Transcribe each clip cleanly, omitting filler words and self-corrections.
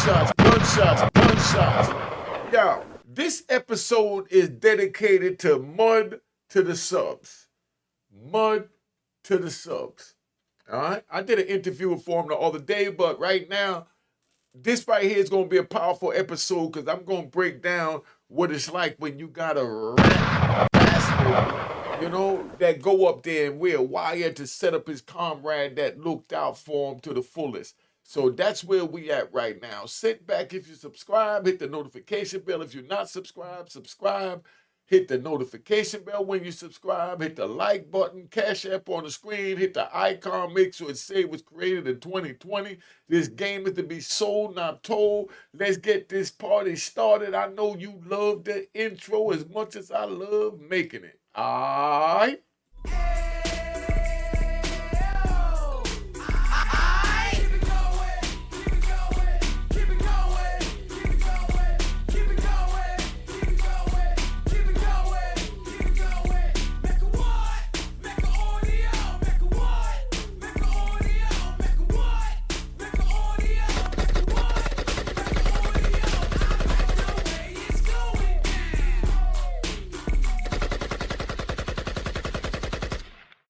gunshots. Yo, this episode is dedicated to mud to the subs. Mud to the subs. All right? I did an interview for him the other day, but right now, this right here is going to be a powerful episode because I'm going to break down what it's like when you got a rat bastard, that go up there and wear wire to set up his comrade that looked out for him to the fullest. So that's where we at right now. Sit back if you subscribe, hit the notification bell. If you're not subscribed, subscribe. Hit the notification bell when you subscribe. Hit the like button, Cash App on the screen. Hit the icon, make sure it say it was created in 2020. This game is to be sold, not told. Let's get this party started. I know you love the intro as much as I love making it. All right?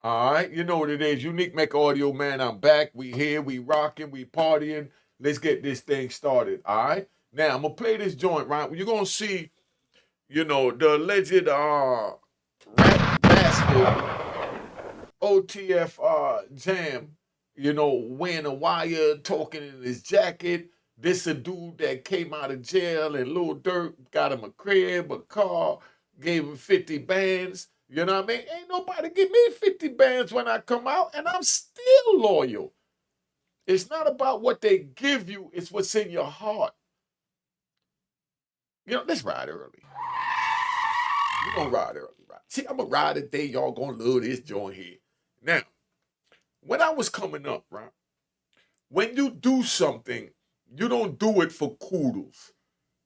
All right, you know what it is. Unique Mecca Audio, man. I'm back. We here. We rocking. We partying. Let's get this thing started. All right. Now I'm gonna play this joint. Right. You're gonna see, the alleged rat bastard OTF Jam. Wearing a wire, talking in his jacket. This a dude that came out of jail, and Lil Durk got him a crib, a car, gave him 50 bands. You know what I mean? Ain't nobody give me 50 bands when I come out, and I'm still loyal. It's not about what they give you, it's what's in your heart. Let's ride early. We're gonna ride early, right? See, I'm gonna ride today. Y'all gonna love this joint here. Now, when I was coming up, right? When you do something, you don't do it for kudos.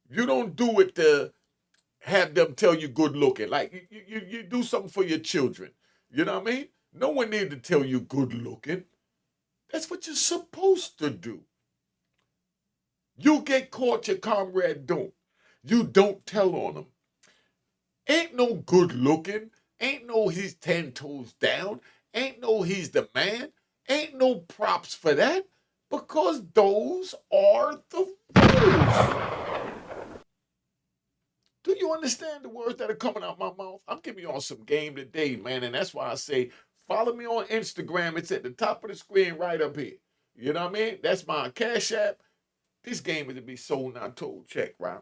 You don't do it to have them tell you good looking. Like you do something for your children. You know what I mean? No one need to tell you good looking. That's what you're supposed to do. You get caught, your comrade don't. You don't tell on them. Ain't no good looking. Ain't no he's 10 toes down. Ain't no he's the man. Ain't no props for that because those are the rules. Do you understand the words that are coming out my mouth? I'm giving y'all some game today, man, and that's why I say follow me on Instagram. It's at the top of the screen right up here. You know what I mean? That's my Cash App. This game is to be sold, not told. Check, right?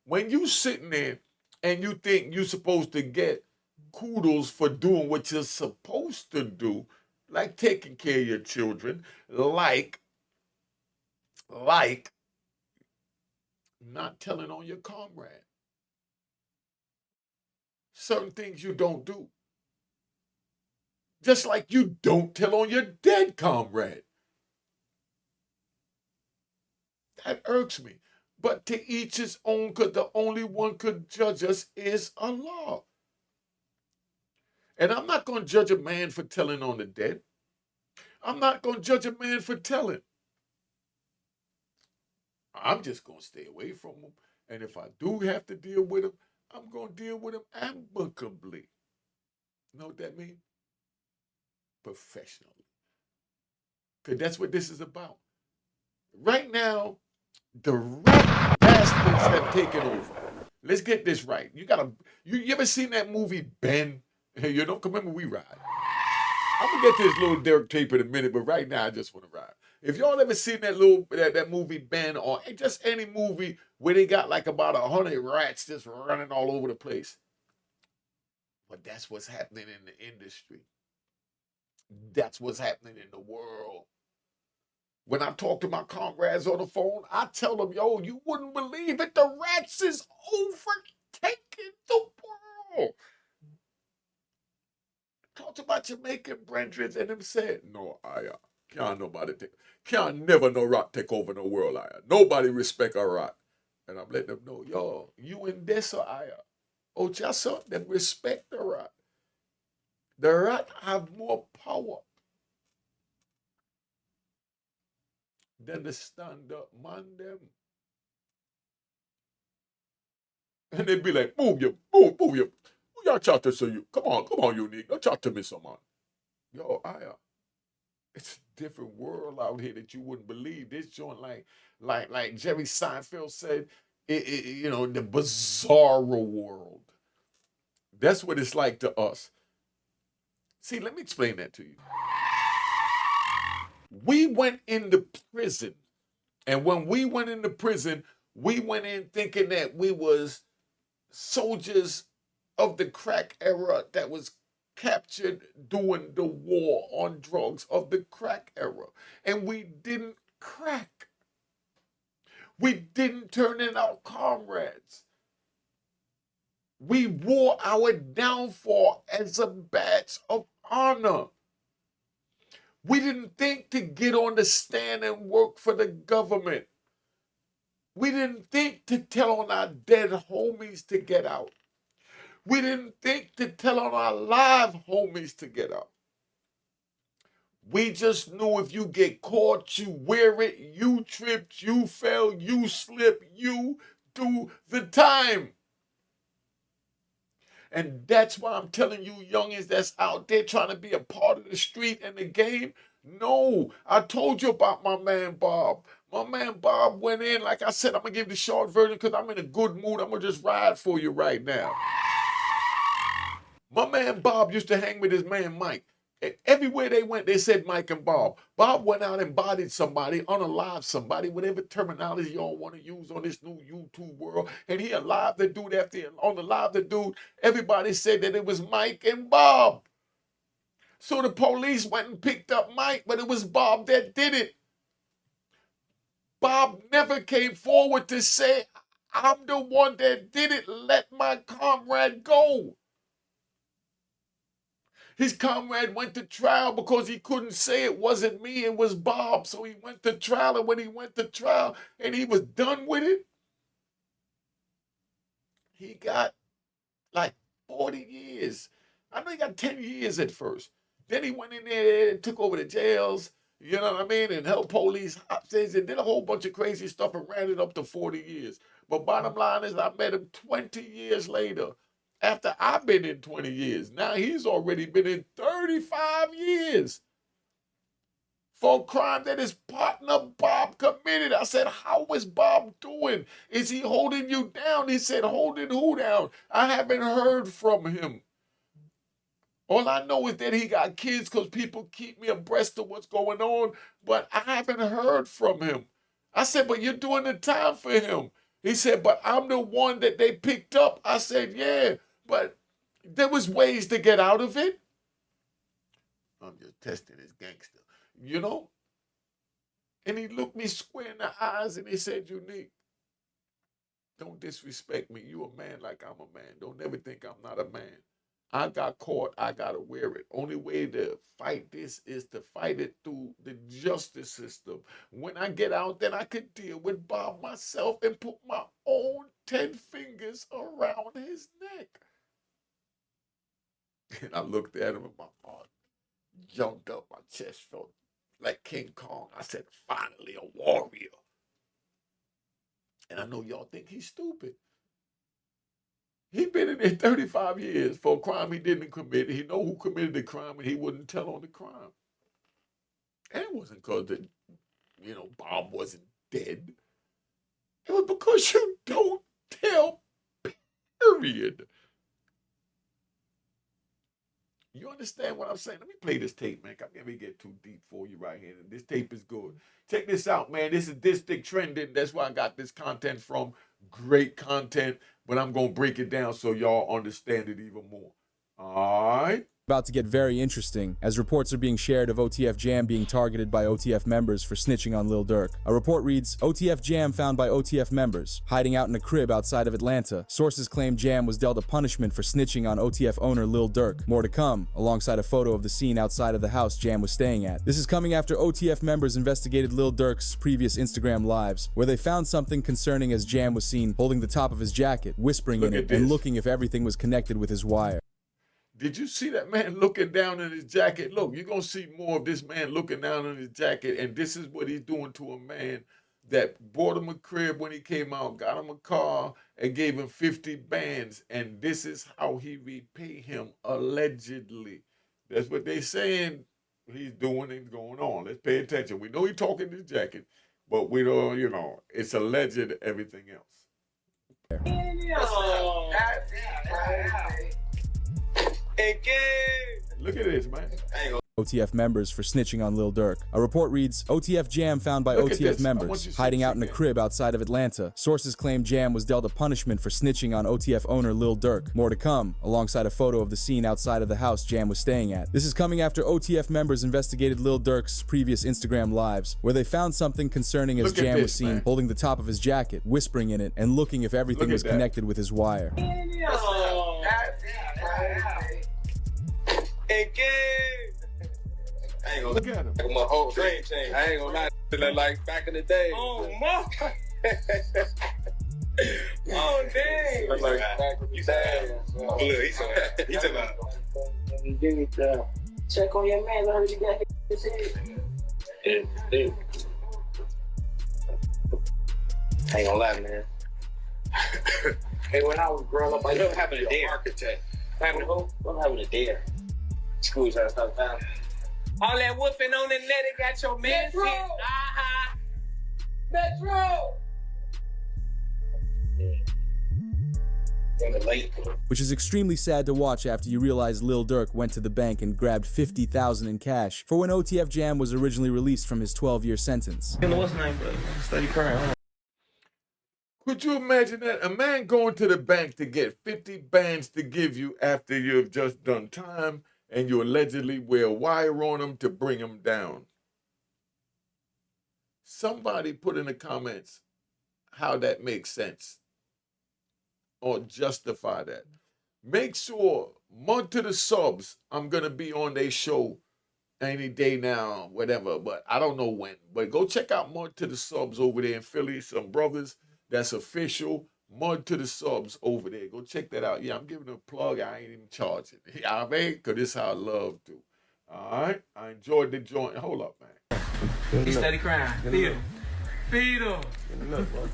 When you sitting there and you think you're supposed to get kudos for doing what you're supposed to do, like taking care of your children, like not telling on your comrade. Certain things you don't do. Just like you don't tell on your dead comrade. That irks me. But to each his own, because the only one could judge us is Allah. And I'm not going to judge a man for telling on the dead. I'm not going to judge a man for telling. I'm just going to stay away from him. And if I do have to deal with him, I'm going to deal with him amicably. You know what that means? Professionally. Because that's what this is about. Right now, the rat bastards have taken over. Let's get this right. You ever seen that movie Ben? Remember we ride. I'm gonna get this Lil Durk tape in a minute, but right now I just want to ride. If y'all ever seen that movie Ben, or just any movie where they got like about 100 rats just running all over the place, but that's what's happening in the industry. That's what's happening in the world. When I talk to my comrades on the phone, I tell them, yo, you wouldn't believe it. The rats is overtaking the world. Talk to my Jamaican brethren and them said, no, can't never no rat take over the world, Nobody respect a rat. And I'm letting them know, yo, you in this or Oh, just so them respect the rat. The rat have more power than the stand-up man them. And they'd be like, move you, move you. Who y'all chat to you? Come on, Unique. Don't chat to me, someone. Yo, it's a different world out here that you wouldn't believe. This joint, like Jerry Seinfeld said, the bizarre world. That's what it's like to us. See, let me explain that to you. We went into prison, and when we went into prison, we went in thinking that we was soldiers of the crack era that was captured during the war on drugs of the crack era. And we didn't crack. We didn't turn in our comrades. We wore our downfall as a badge of honor. We didn't think to get on the stand and work for the government. We didn't think to tell on our dead homies to get out. We didn't think to tell on our live homies to get out. We just knew if you get caught, you wear it, you tripped, you fell, you slip, you do the time. And that's why I'm telling you youngins that's out there trying to be a part of the street and the game. No, I told you about my man Bob. My man Bob went in, like I said, I'm going to give the short version because I'm in a good mood. I'm going to just ride for you right now. My man Bob used to hang with his man Mike. Everywhere they went, they said Mike and Bob. Bob went out and bodied somebody, unalived somebody, whatever terminology y'all want to use on this new YouTube world. And he alived the dude after he unalived the dude. Everybody said that it was Mike and Bob. So the police went and picked up Mike, but it was Bob that did it. Bob never came forward to say, I'm the one that did it. Let my comrade go. His comrade went to trial because he couldn't say it wasn't me, it was Bob. So he went to trial, and when he went to trial and he was done with it, he got like 40 years. I know he got 10 years at first. Then he went in there and took over the jails, you know what I mean, and helped police hostages and did a whole bunch of crazy stuff and ran it up to 40 years. But bottom line is I met him 20 years later. After I've been in 20 years. Now he's already been in 35 years for a crime that his partner Bob committed. I said, how is Bob doing? Is he holding you down? He said, holding who down? I haven't heard from him. All I know is that he got kids because people keep me abreast of what's going on, but I haven't heard from him. I said, but you're doing the time for him. He said, but I'm the one that they picked up. I said, yeah. But there was ways to get out of it. I'm just testing this gangster, you know? And he looked me square in the eyes and he said, Unique, don't disrespect me. You a man like I'm a man. Don't ever think I'm not a man. I got caught. I got to wear it. Only way to fight this is to fight it through the justice system. When I get out, then I could deal with Bob myself and put my own 10 fingers around his neck. And I looked at him and my heart jumped up. My chest felt like King Kong. I said, finally a warrior. And I know y'all think he's stupid. He been in there 35 years for a crime he didn't commit. He know who committed the crime and he wouldn't tell on the crime. And it wasn't because Bob wasn't dead. It was because you don't tell, period. You understand what I'm saying? Let me play this tape, man. I'm going to get too deep for you right here. This tape is good. Check this out, man. This is District Trending. That's where I got this content from. Great content, but I'm going to break it down so y'all understand it even more. All right? About to get very interesting, as reports are being shared of OTF Jam being targeted by OTF members for snitching on Lil Durk. A report reads, OTF Jam found by OTF members, hiding out in a crib outside of Atlanta. Sources claim Jam was dealt a punishment for snitching on OTF owner Lil Durk. More to come, alongside a photo of the scene outside of the house Jam was staying at. This is coming after OTF members investigated Lil Durk's previous Instagram lives, where they found something concerning as Jam was seen holding the top of his jacket, whispering in it, and looking if everything was connected with his wire. Did you see that man looking down in his jacket? Look, you're going to see more of this man looking down in his jacket, and this is what he's doing to a man that bought him a crib when he came out, got him a car, and gave him 50 bands. And this is how he repay him, allegedly. That's what they saying he's doing and going on. Let's pay attention. We know he's talking this jacket, but we don't, it's alleged everything else. Look at this, man. OTF members for snitching on Lil Durk. A report reads, OTF Jam found by OTF members hiding out in a crib outside of Atlanta. Sources claim Jam was dealt a punishment for snitching on OTF owner Lil Durk. More to come, alongside a photo of the scene outside of the house Jam was staying at. This is coming after OTF members investigated Lil Durk's previous Instagram lives, where they found something concerning as Jam was seen holding the top of his jacket, whispering in it, and looking if everything was connected with his wire. I ain't gonna Look at him. My whole dream changed. I ain't gonna lie, like back in the day. Oh, my. Oh, dang. Like back in the day. Look, he's about. Check on your man. I heard you got his head. I ain't gonna lie, man. Hey, when I was growing up, I used to have a dare. Architect. Having a who? I'm having a dare. School trying to stop time. All that woofing on the net, it got your man shit. Uh-huh. Metro! Which is extremely sad to watch after you realize Lil Durk went to the bank and grabbed $50,000 in cash for when OTF Jam was originally released from his 12-year sentence. What's name, bro? Study crying. Could you imagine that? A man going to the bank to get 50 bands to give you after you've just done time, and you allegedly wear a wire on him to bring him down. Somebody put in the comments how that makes sense or justify that. Make sure, Mud to the Subs, I'm going to be on their show any day now, whatever, but I don't know when. But go check out Mud to the Subs over there in Philly, some brothers that's official. Mud to the Subs over there. Go check that out. Yeah, I'm giving a plug. I ain't even charging. You know what I mean? Because this is how I love to. All right? I enjoyed the joint. Hold up, man. He steady crying. Feed him. Feed him. Get in the milk, bro.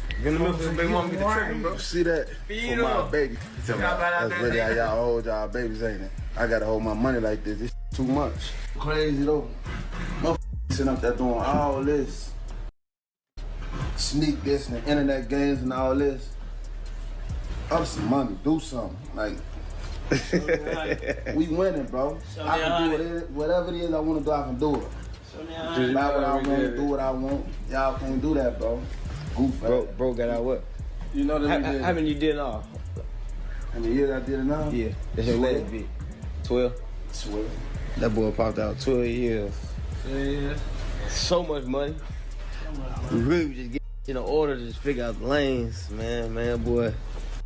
Get in the milk, they want me to trick him, bro. See that? Feed For my him. baby. That's really how y'all hold y'all babies, ain't it? I gotta hold my money like this. This too much. Crazy though. Motherfuckers sitting up there doing all this. Sneak this and internet games and all this. Up some money, do something. Like, we winning, bro. I can do whatever it is I want to do, I can do it. Just not what I want to do what I want. Y'all can't do that, bro. Goof. Bro got out what? You know that How many you did off? How many years I did it now? Yeah, that's your last bit. 12? 12. That boy popped out 12 years. Yeah. So much money. We really just get in order to just figure out the lanes, man, boy.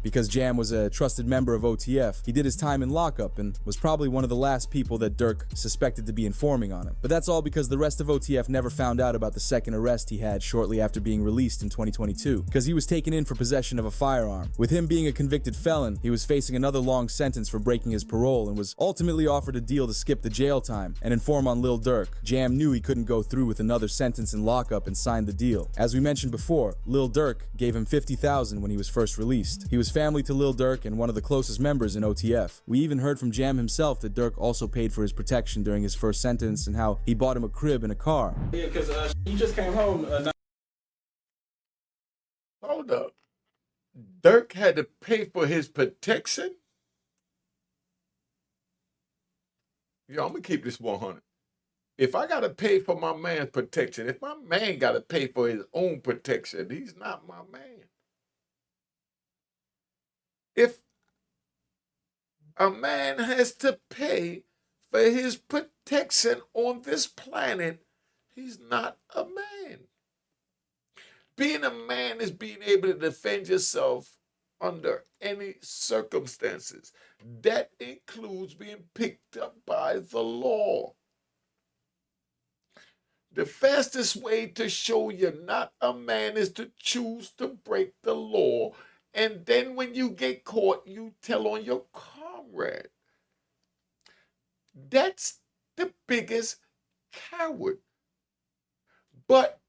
Because Jam was a trusted member of OTF, he did his time in lockup and was probably one of the last people that Durk suspected to be informing on him. But that's all because the rest of OTF never found out about the second arrest he had shortly after being released in 2022, because he was taken in for possession of a firearm. With him being a convicted felon, he was facing another long sentence for breaking his parole and was ultimately offered a deal to skip the jail time and inform on Lil Durk. Jam knew he couldn't go through with another sentence in lockup and signed the deal. As we mentioned before, Lil Durk gave him $50,000 when he was first released. He was family to Lil Durk and one of the closest members in OTF. We even heard from Jam himself that Durk also paid for his protection during his first sentence and how he bought him a crib and a car. Yeah, because you just came home. Hold up. Durk had to pay for his protection? Yo, I'm going to keep this 100. If I got to pay for my man's protection, if my man got to pay for his own protection, he's not my man. If a man has to pay for his protection on this planet, he's not a man. Being a man is being able to defend yourself under any circumstances. That includes being picked up by the law. The fastest way to show you're not a man is to choose to break the law. And then when you get caught, you tell on your comrade. That's the biggest coward. But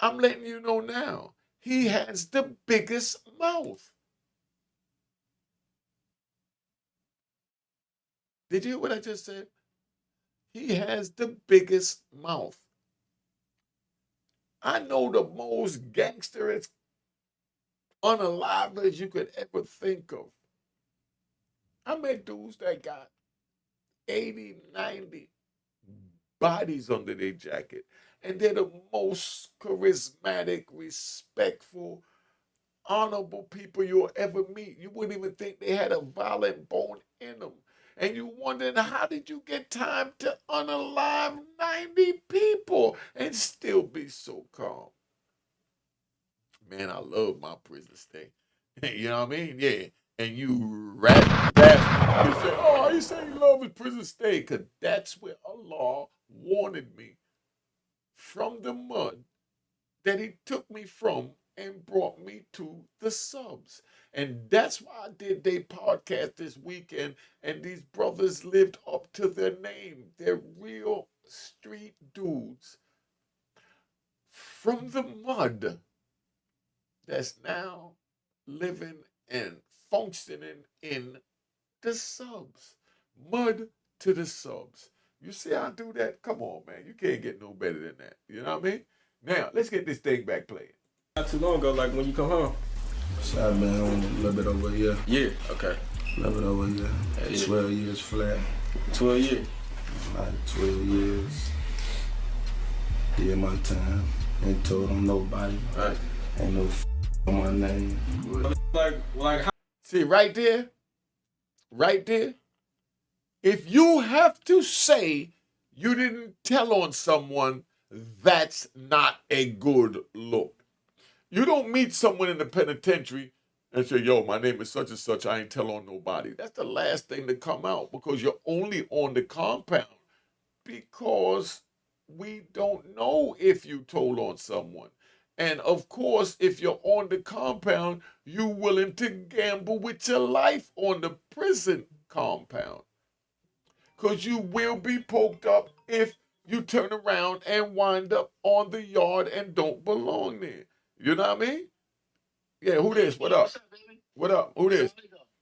I'm letting you know now. He has the biggest mouth. Did you hear what I just said? He has the biggest mouth. I know the most gangsterous unalivers you could ever think of. I met dudes that got 80, 90 bodies under their jacket. And they're the most charismatic, respectful, honorable people you'll ever meet. You wouldn't even think they had a violent bone in them. And you wondering, how did you get time to unalive 90 people and still be so calm? Man, I love my prison stay. You know what I mean? Yeah. And you rat bastard, you say, oh, you say you love his prison stay, because that's where Allah wanted me from the mud that he took me from and brought me to the subs. And that's why I did their podcast this weekend, and these brothers lived up to their name. They're real street dudes from the mud that's now living and functioning in the subs. Mud to the subs. You see how I do that? Come on, man. You can't get no better than that. You know what I mean? Now, let's get this thing back playing. Not too long ago, like when you come home. So I've been on a little bit over a year. Yeah, okay. A little bit over a year. Yeah. 12 years flat. 12 years. Like 12 years. Did my time. Ain't told on nobody. Right. Ain't no on my name. Like how? See, right there, if you have to say you didn't tell on someone, that's not a good look. You don't meet someone in the penitentiary and say, yo, my name is such and such, I ain't tell on nobody. That's the last thing to come out, because you're only on the compound because we don't know if you told on someone. And of course, if you're on the compound, you're willing to gamble with your life on the prison compound, because you will be poked up if you turn around and wind up on the yard and don't belong there. You know what I mean? Yeah, who this? What up? What's up, baby? What up? Who this?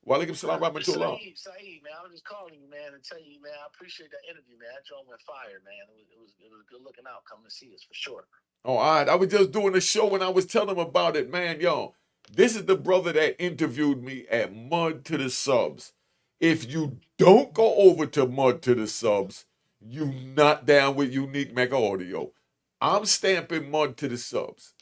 Walaikum. Walaikum salam rahmatullah. Saeed, man. I was just calling you, man, and tell you, man, I appreciate that interview, man. That joint went fire, man. It was good looking out. Coming to see us for sure. Oh, all right. I was just doing a show and I was telling him about it, man. Yo, this is the brother that interviewed me at Mud to the Subs. If you don't go over to Mud to the Subs, you not down with Unique Mecca Audio. I'm stamping Mud to the Subs.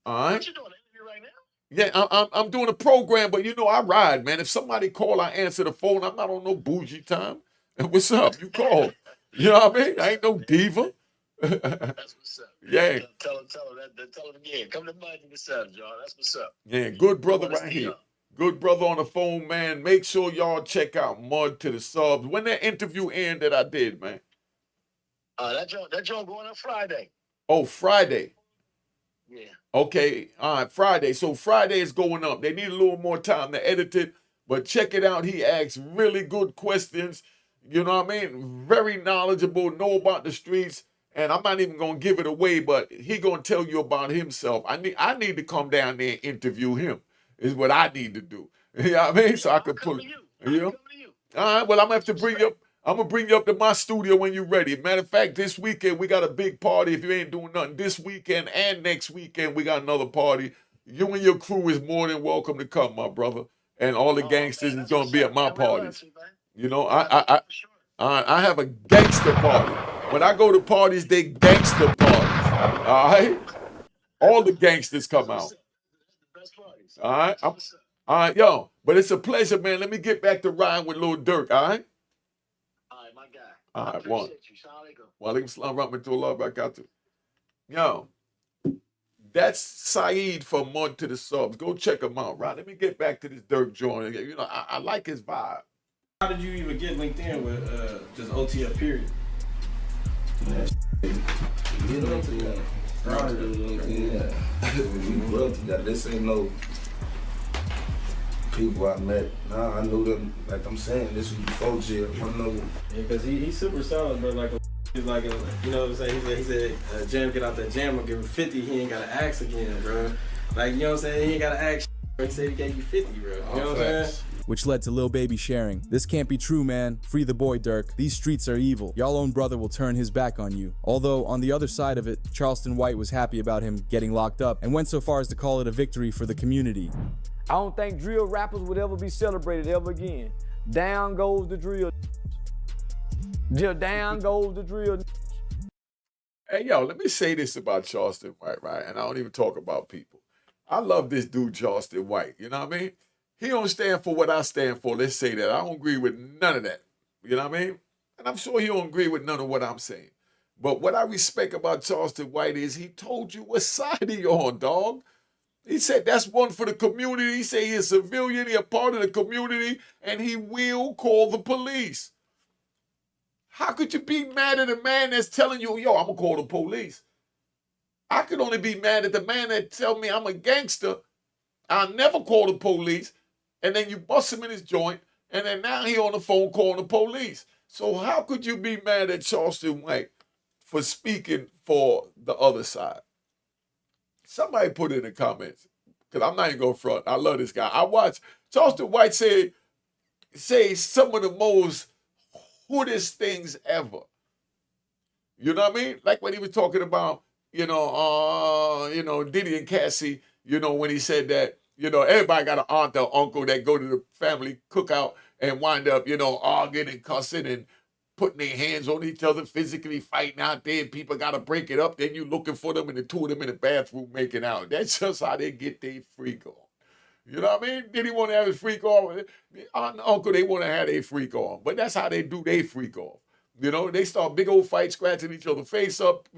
All right? What you doing? An interview right now? Yeah, I'm doing a program, but you know I ride, man. If somebody call, I answer the phone. I'm not on no bougie time. What's up? You call. You know what I mean? I ain't no diva. That's what's up. Yeah. Tell him again. Come to Mud to the Subs, y'all. That's what's up. Yeah, good brother right here. Good brother on the phone, man. Make sure y'all check out Mud to the Subs. When that interview ended, I did, man. That joint going up Friday. Oh, Friday. Yeah. Okay, all right, Friday. So Friday is going up. They need a little more time to edit it, but check it out. He asks really good questions. You know what I mean? Very knowledgeable, know about the streets. And I'm not even gonna give it away, but he gonna tell you about himself. I need to come down there and interview him. Is what I need to do. You know what I mean? So I can pull it. You know? All right. Well, I'm gonna have to bring you up. I'm gonna bring you up to my studio when you're ready. Matter of fact, this weekend we got a big party. If you ain't doing nothing this weekend and next weekend, we got another party. You and your crew is more than welcome to come, my brother. And all the gangsters is gonna be at my parties. You know, I have a gangster party. When I go to parties, they gangster parties. All right? All the gangsters come out. All right? All right, yo. But it's a pleasure, man. Let me get back to riding with Lil Durk, all right? All right, my guy. All right, one. Walaikum. Walaikum salam rahmatullah barakatuh. Yo, that's Saeed from Mud to the Subs. Go check him out, right? Let me get back to this Durk joint. You know, I like his vibe. How did you even get linked in with just OTF period? Yeah, get on to that. Yeah. This ain't no people I met. Nah, I knew them. Like I'm saying, this was before jail. I know. Yeah, because he's super solid, but like He's like, you know what I'm saying? He said, Jam get out that jam, I'll give him 50. He ain't got to ask again, bro. Like, you know what I'm saying? He ain't got to ask. He said he gave you 50, bro. You know what I'm saying? Which led to Lil Baby sharing, "This can't be true, man. Free the boy, Durk. These streets are evil. Y'all own brother will turn his back on you." Although, on the other side of it, Charleston White was happy about him getting locked up and went so far as to call it a victory for the community. I don't think drill rappers would ever be celebrated ever again. Down goes the drill. Down goes the drill. Hey, yo, let me say this about Charleston White, right? And I don't even talk about people. I love this dude, Charleston White. You know what I mean? He don't stand for what I stand for. Let's say that. I don't agree with none of that. You know what I mean? And I'm sure he don't agree with none of what I'm saying. But what I respect about Charleston White is he told you what side he on, dog. He said that's one for the community. He said he's a civilian, he a part of the community, and he will call the police. How could you be mad at a man that's telling you, yo, I'm going to call the police? I could only be mad at the man that tell me I'm a gangster, I'll never call the police, and then you bust him in his joint, and then now he on the phone calling the police. So how could you be mad at Charleston White for speaking for the other side? Somebody put it in the comments, because I'm not even going to front. I love this guy. I watched Charleston White say some of the most hoodest things ever. You know what I mean? Like when he was talking about, Diddy and Cassie, when he said that, everybody got an aunt or uncle that go to the family cookout and wind up, arguing and cussing and putting their hands on each other, physically fighting out there, and people got to break it up. Then you looking for them and the two of them in the bathroom making out. That's just how they get their freak on. You know what I mean? Did he want to have his freak off? Aunt and uncle, they want to have their freak on. But that's how they do their freak off. They start big old fights, scratching each other's face up,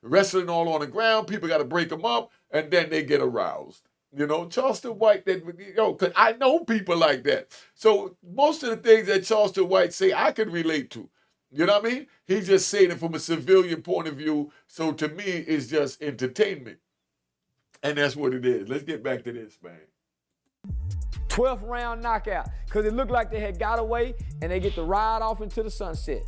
wrestling all on the ground. People got to break them up, and then they get aroused. Charleston White, because I know people like that. So most of the things that Charleston White say, I can relate to. You know what I mean? He's just saying it from a civilian point of view. So to me, it's just entertainment. And that's what it is. Let's get back to this, man. 12th round knockout, because it looked like they had got away, and they get to ride off into the sunset.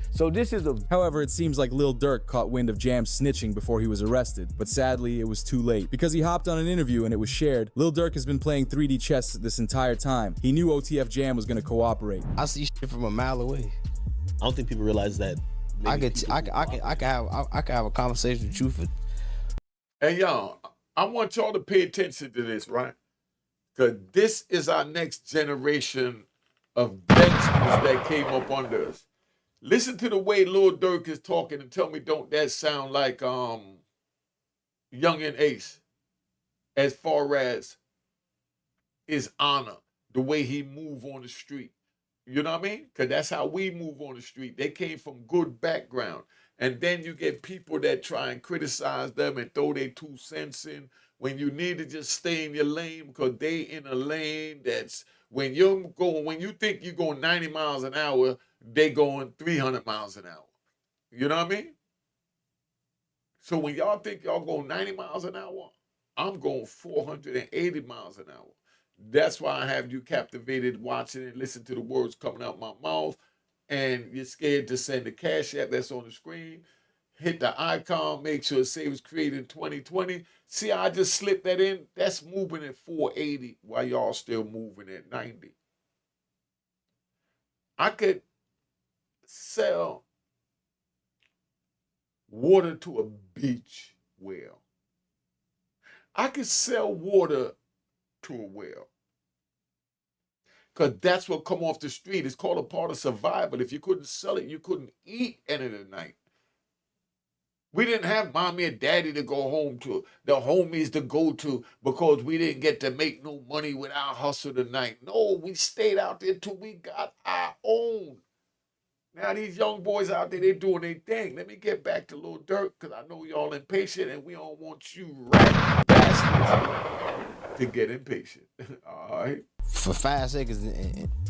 So this is a... However, it seems like Lil Durk caught wind of Jam's snitching before he was arrested, but sadly, it was too late. Because he hopped on an interview and it was shared, Lil Durk has been playing 3D chess this entire time. He knew OTF Jam was going to cooperate. I see shit from a mile away. I don't think people realize that. I can have a conversation with you for... Hey, y'all, I want y'all to pay attention to this, right? Because this is our next generation of gangsters that came up under us. Listen to the way Lil Durk is talking and tell me, don't that sound like Young and Ace as far as his honor, the way he move on the street. You know what I mean? Because that's how we move on the street. They came from good background. And then you get people that try and criticize them and throw their 2 cents in when you need to just stay in your lane, because they in a lane that's when you think you're going 90 miles an hour, they going 300 miles an hour. You know what I mean? So when y'all think y'all going 90 miles an hour, I'm going 480 miles an hour. That's why I have you captivated watching and listen to the words coming out my mouth, and you're scared to send the cash app that's on the screen. Hit the icon, make sure it says it was created in 2020. See how I just slipped that in? That's moving at 480 while y'all still moving at 90. I could sell water to a beach whale. I could sell water to a whale. Because that's what come off the street. It's called a part of survival. If you couldn't sell it, you couldn't eat end of the night. We didn't have mommy and daddy to go home to, the homies to go to, because we didn't get to make no money with our hustle tonight. No, we stayed out there till we got our own. Now these young boys out there, they doing their thing. Let me get back to Lil Durk, because I know y'all impatient and we don't want you rat bastards to get impatient. All right? For 5 seconds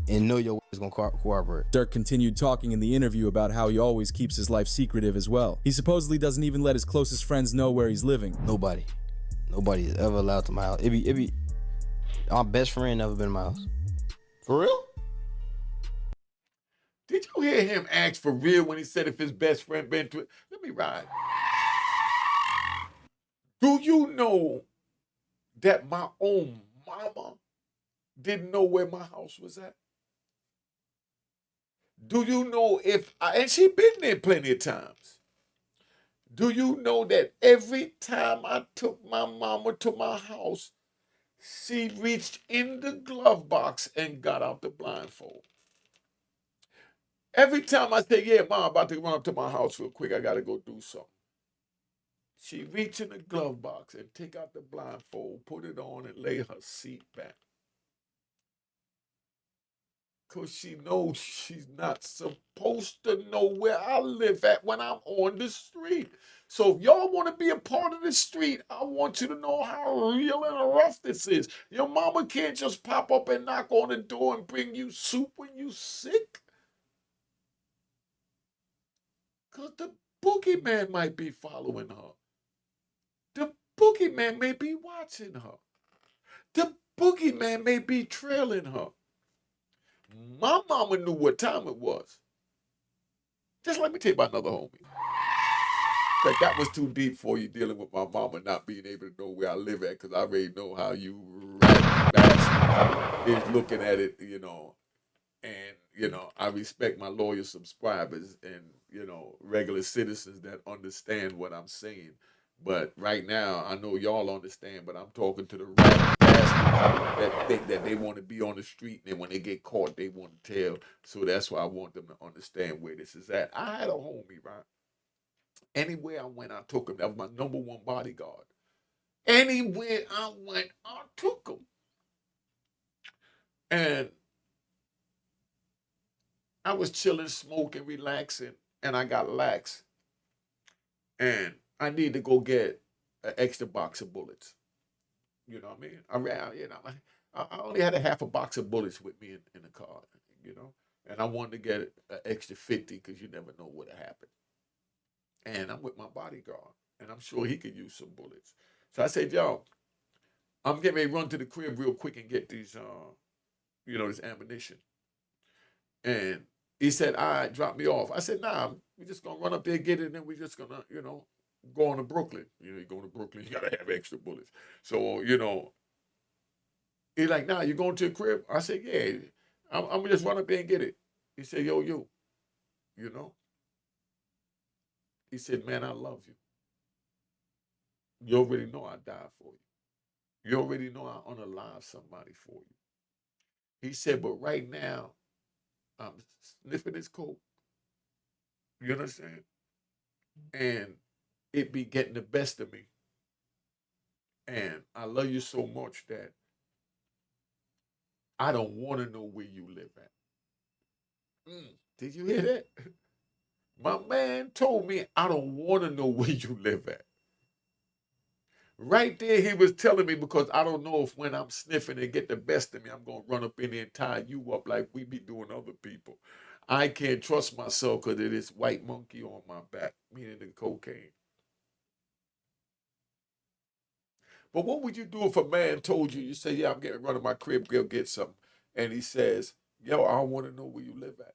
and know your is gonna cooperate. Durk continued talking in the interview about how he always keeps his life secretive as well. He supposedly doesn't even let his closest friends know where he's living. Nobody is ever allowed to my house. It be our best friend never been in my house. For real? Did you hear him ask for real when he said if his best friend been to it? Let me ride. Do you know that my own mama didn't know where my house was at? Do you know and she been there plenty of times. Do you know that every time I took my mama to my house, she reached in the glove box and got out the blindfold? Every time I say, yeah, Mom, I'm about to run up to my house real quick, I got to go do something. She reach in the glove box and take out the blindfold, put it on, and lay her seat back. Because she knows she's not supposed to know where I live at when I'm on the street. So if y'all want to be a part of the street, I want you to know how real and rough this is. Your mama can't just pop up and knock on the door and bring you soup when you sick. Because the boogeyman might be following her. The boogeyman may be watching her. The boogeyman may be trailing her. My mama knew what time it was. Just let me tell you about another homie. Like that was too deep for you dealing with my mama not being able to know where I live at, because I already know how you rat bastard is looking at it, you know. And, you know, I respect my loyal subscribers and, you know, regular citizens that understand what I'm saying. But right now, I know y'all understand, but I'm talking to the rat bastards that think that they want to be on the street, and when they get caught, they want to tell. So that's why I want them to understand where this is at. I had a homie, right? Anywhere I went, I took him. That was my number one bodyguard. Anywhere I went, I took him. And I was chilling, smoking, relaxing, and I got lax. And I need to go get an extra box of bullets. You know what I mean? I ran, you know, I only had a half a box of bullets with me in the car, you know, and I wanted to get an extra 50 because you never know what happened. And I'm with my bodyguard, and I'm sure he could use some bullets. So I said, yo, I'm getting ready to run to the crib real quick and get these, you know, this ammunition. And he said, all right, drop me off. I said, nah, we're just going to run up there and get it, and then we're just going to, you know, go on to Brooklyn. You know, you go to Brooklyn, you got to have extra bullets. So, you know, he's like, nah, you going to the crib? I said, yeah, I'm going to just run up there and get it. He said, yo, you know? He said, man, I love you. You already know I died for you. You already know I unalive somebody for you. He said, but right now, I'm sniffing his coat. You understand? And it be getting the best of me. And I love you so much that I don't want to know where you live at. Did you hear that? My man told me I don't want to know where you live at. Right there, he was telling me, because I don't know if when I'm sniffing and get the best of me, I'm going to run up in there and tie you up like we be doing other people. I can't trust myself because of this white monkey on my back, meaning the cocaine. But what would you do if a man told you, you say, yeah, I'm getting run to my crib, go get something, and he says, yo, I want to know where you live at.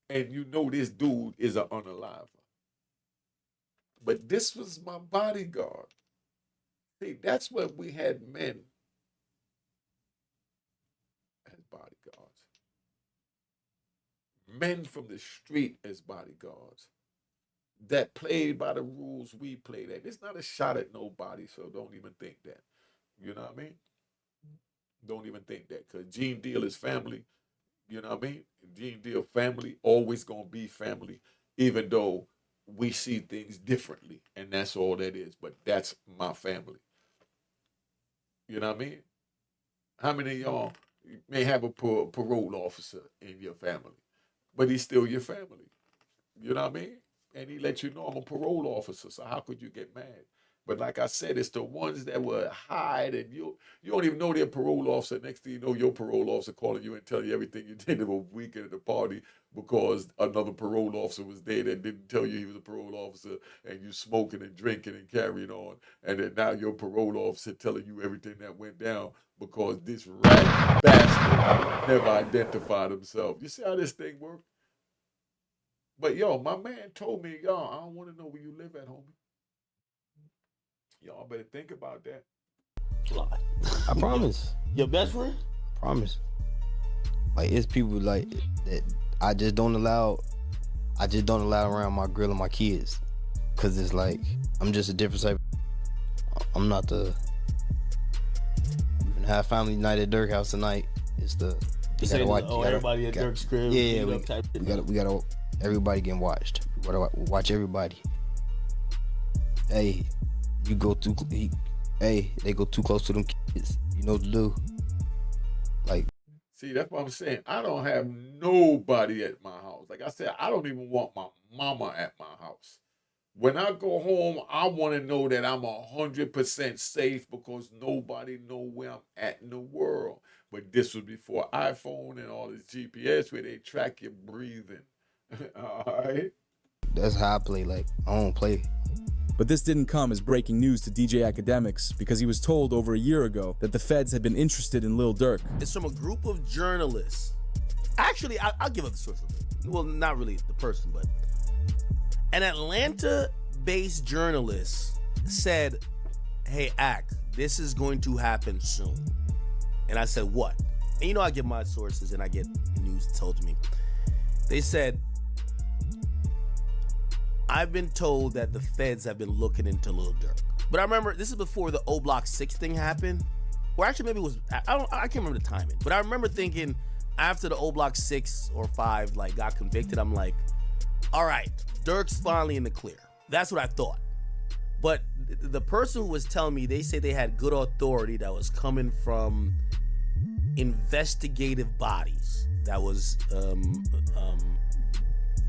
And you know this dude is an unaliver. But this was my bodyguard. See, that's what we had men as bodyguards. Men from the street as bodyguards that played by the rules we played at. It's not a shot at nobody, so don't even think that. You know what I mean? Don't even think that, because Gene Deal is family. You know what I mean? Gene Deal family, always gonna be family, even though we see things differently, and that's all that is. But that's my family. You know what I mean? How many of y'all may have a parole officer in your family, but he's still your family? You know what I mean? And he let you know I'm a parole officer, so how could you get mad? But like I said, it's the ones that will hide, and you don't even know their parole officer. Next thing you know, your parole officer calling you and telling you everything you did over a weekend at the party because another parole officer was there that didn't tell you he was a parole officer, and you smoking and drinking and carrying on, and then now your parole officer telling you everything that went down because this rat bastard never identified himself. You see how this thing works? But yo, my man told me, yo, I don't want to know where you live at, homie. Y'all better think about that. I promise. Your best friend? Promise. Like, it's people like that I just don't allow around my girl and my kids. Cause it's like, I'm just a different type. I'm not the, we're gonna have family night at Durk house tonight. It's the, you gotta watch, everybody at Durk's crib. Yeah, we gotta, everybody getting watched. We gotta watch everybody. Hey, they go too close to them kids. You know what to do. Like, see, that's what I'm saying. I don't have nobody at my house. Like I said, I don't even want my mama at my house. When I go home, I want to know that I'm 100% safe because nobody know where I'm at in the world. But this was before iPhone and all this GPS where they track your breathing. All right? That's how I play. Like, I don't play. But this didn't come as breaking news to DJ Academics because he was told over a year ago that the feds had been interested in Lil Durk. It's from a group of journalists. Actually, I'll give up the source of it. Well, not really the person, but an Atlanta-based journalist said, hey, Ack, this is going to happen soon. And I said, what? And you know I get my sources and I get news told to me. They said, I've been told that the feds have been looking into Lil Durk. But I remember, this is before the O Block 6 thing happened. Or actually maybe it was, I can't remember the timing. But I remember thinking after the O Block 6 or 5 like got convicted, I'm like, all right, Durk's finally in the clear. That's what I thought. But the person who was telling me, they say they had good authority that was coming from investigative bodies that was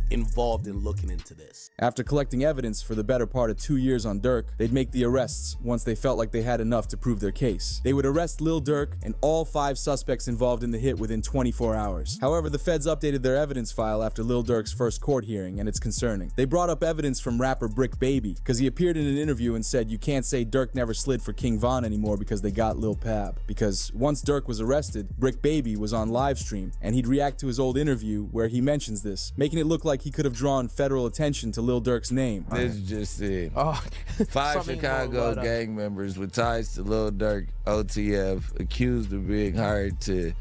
involved in looking into this. After collecting evidence for the better part of 2 years on Durk, they'd make the arrests once they felt like they had enough to prove their case. They would arrest Lil Durk and all 5 suspects involved in the hit within 24 hours. However, the feds updated their evidence file after Lil Durk's first court hearing, and it's concerning. They brought up evidence from rapper Brick Baby, because he appeared in an interview and said you can't say Durk never slid for King Von anymore because they got Lil Pab. Because once Durk was arrested, Brick Baby was on live stream, and he'd react to his old interview where he mentions this, making it look like he could have drawn federal attention to Lil Durk's name. This just it. 5 Chicago gang members with ties to Lil Durk, OTF, accused of being hired to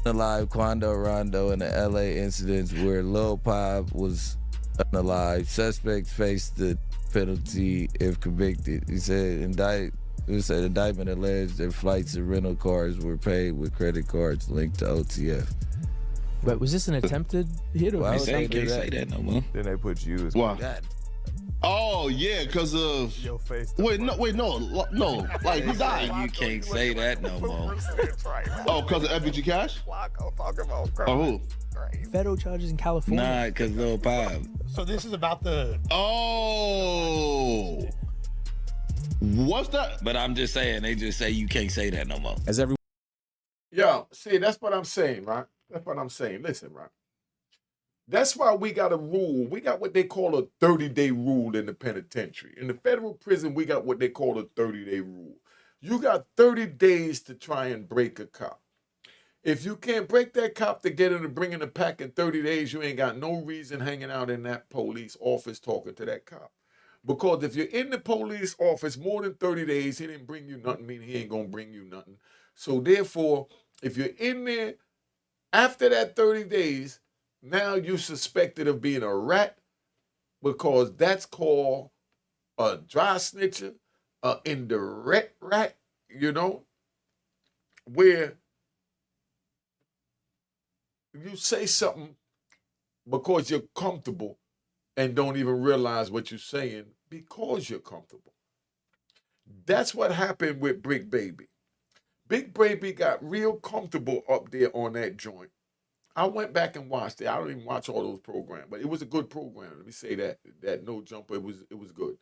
unalive Quando Rondo in the LA incidents where Lil Pab was unalive. Suspects face the penalty if convicted. He said indictment alleged that flights and rental cars were paid with credit cards linked to OTF. But was this an attempted hit or Why would something? they say that no more? Then they put you as Why? Oh yeah, because of your face. Wait, no. Like who died? You can't say that no more. Oh, because of FBG Cash? Oh, who? Federal charges in California. Nah, because Lil Pab. So this is about the... Oh. What's that? But I'm just saying, they just say you can't say that no more. As everyone. Yo, see, that's what I'm saying, right? That's what I'm saying. Listen, right? That's why we got a rule. We got what they call a 30-day rule in the penitentiary. In the federal prison, we got what they call a 30-day rule. You got 30 days to try and break a cop. If you can't break that cop to get him to bring in a pack in 30 days, you ain't got no reason hanging out in that police office talking to that cop. Because if you're in the police office more than 30 days, he didn't bring you nothing, meaning he ain't going to bring you nothing. So therefore, if you're in there after that 30 days, now you're suspected of being a rat because that's called a dry snitcher, an indirect rat, you know, where you say something because you're comfortable and don't even realize what you're saying because you're comfortable. That's what happened with Brick Baby. Big Baby got real comfortable up there on that joint. I went back and watched it. I don't even watch all those programs, but it was a good program. Let me say that. That No Jumper, it was good.